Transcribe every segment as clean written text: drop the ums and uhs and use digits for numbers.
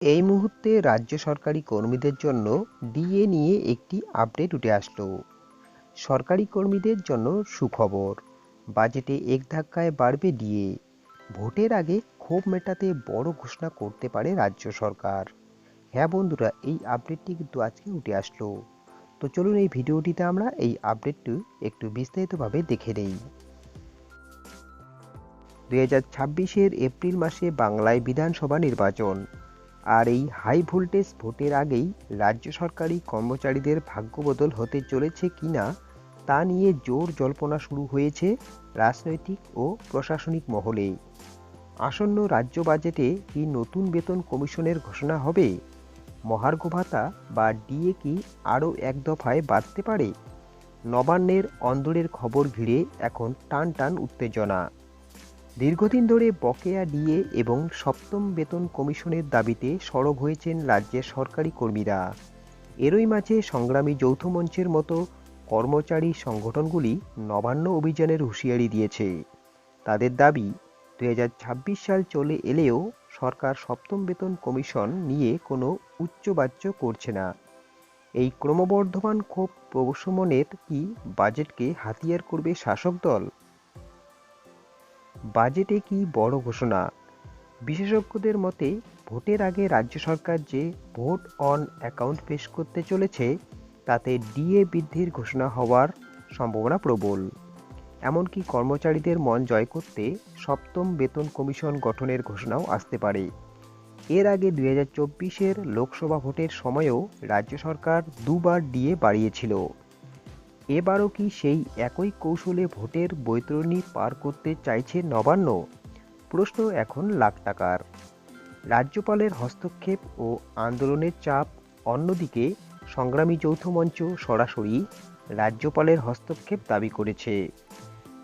এই মুহূর্তে রাজ্য সরকারি কর্মীদের জন্য ডিএ নিয়ে একটি আপডেট উঠে আসলো। সরকারি কর্মীদের জন্য সুখবর, বাজেটে এক ধাক্কায় বাড়বে ডিএ। ভোটের আগে ক্ষোভ মেটাতে বড় ঘোষণা করতে পারে রাজ্য সরকার। হ্যাঁ বন্ধুরা, এই আপডেটটি কিন্তু আজকে উঠে আসলো। তো চলুন এই ভিডিওটিতে আমরা এই আপডেটটি একটু বিস্তারিতভাবে দেখে নেই। 2026-এর এপ্রিল মাসে বাংলায় বিধানসভা নির্বাচন, আর এই হাই ভোল্টেজ ভোটের আগেই রাজ্য সরকারি কর্মচারীদের ভাগ্যবদল হতে চলেছে কিনা তা নিয়ে জোর জল্পনা শুরু হয়েছে রাজনৈতিক ও প্রশাসনিক মহলে। আসন্ন রাজ্য বাজেটে কি নতুন বেতন কমিশনের ঘোষণা হবে? মহার্ঘ ভাতা বা ডিএ কি আরও এক দফায় বাড়তে পারে? নবান্নের অন্দরের খবর ঘিরে এখন টান টান উত্তেজনা। দীর্ঘদিন ধরে বকেয়া ডিএ এবং সপ্তম বেতন কমিশনের দাবিতে সরব হয়েছেন রাজ্যের সরকারি কর্মীরা। এরই মাঝে সংগ্রামী যৌথ মঞ্চের মতো কর্মচারী সংগঠনগুলি নবান্ন অভিযানের হুঁশিয়ারি দিয়েছে। তাদের দাবি, 2026 সাল চলে এলেও সরকার সপ্তম বেতন কমিশন নিয়ে কোনো উচ্চবাচ্য করছে না। এই ক্রমবর্ধমান ক্ষোভ প্রশমনের কি বাজেটকে হাতিয়ার করবে শাসক দল? বাজেটে কি বড় ঘোষণা? বিশেষজ্ঞদের মতে, ভোটের আগে রাজ্য সরকার যে ভোট অন অ্যাকাউন্ট পেশ করতে চলেছে তাতে ডিএ বৃদ্ধির ঘোষণা হওয়ার সম্ভাবনা প্রবল। এমনকি কর্মচারীদের মন জয় করতে সপ্তম বেতন কমিশন গঠনের ঘোষণাও আসতে পারে। এর আগে 2024-এর লোকসভা ভোটের সময়ও রাজ্য সরকার দুবার ডিএ বাড়িয়েছিল। এবারও কি সেই একই কৌশলে ভোটের বৈতরণী পার করতে চাইছে নবান্ন? প্রশ্ন এখন লাখ টাকার। রাজ্যপালের হস্তক্ষেপ ও আন্দোলনের চাপ। অন্যদিকে সংগ্রামী যৌথ মঞ্চ সরাসরি রাজ্যপালের হস্তক্ষেপ দাবি করেছে।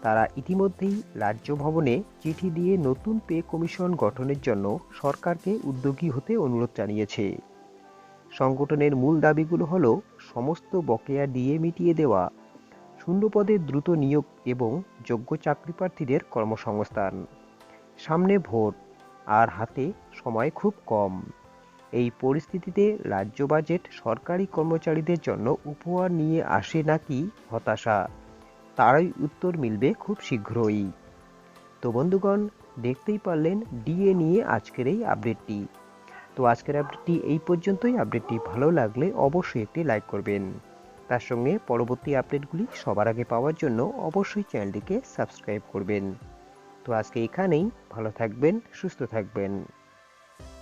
তারা ইতিমধ্যেই রাজ্য ভবনে চিঠি দিয়ে নতুন পে কমিশন গঠনের জন্য সরকারকে উদ্যোগী হতে অনুরোধ জানিয়েছে। সংগঠনের মূল দাবিগুলো হলো সমস্ত বকেয়া ডিএ মিটিয়ে দেওয়া, শূন্যপদে দ্রুত নিয়োগ এবং যোগ্য চাকরিপ্রার্থীদের কর্মসংস্থান। সামনে ভোট, আর হাতে সময় খুব কম। এই পরিস্থিতিতে রাজ্য বাজেট সরকারি কর্মচারীদের জন্য উপহার নিয়ে আসে নাকি হতাশা, তারই উত্তর মিলবে খুব শীঘ্রই। তো বন্ধুগণ, দেখতেই পারলেন ডিএ নিয়ে আজকের এই আপডেটটি। তো আজকের আপডেটটি এই পর্যন্তই। আপডেটটি ভালো লাগলে অবশ্যই একটি লাইক করবেন। তার সঙ্গে পরবর্তী আপডেটগুলি সবার আগে পাওয়ার জন্য অবশ্যই চ্যানেলটিকে সাবস্ক্রাইব করবেন। তো আজকে এখানেই, ভালো থাকবেন, সুস্থ থাকবেন।